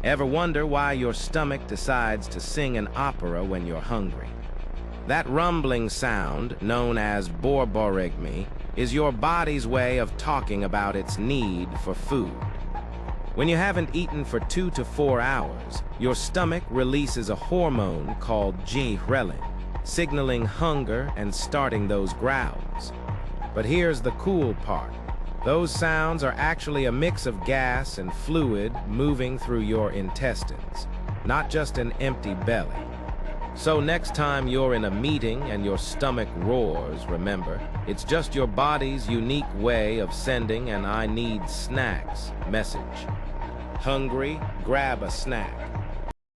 Ever wonder why your stomach decides to sing an opera when you're hungry? That rumbling sound, known as borborygmi, is your body's way of talking about its need for food. When you haven't eaten for 2 to 4 hours, your stomach releases a hormone called ghrelin, signaling hunger and starting those growls. But here's the cool part. Those sounds are actually a mix of gas and fluid moving through your intestines, not just an empty belly. So next time you're in a meeting and your stomach roars, remember, it's just your body's unique way of sending an "I need snacks" message. Hungry? Grab a snack.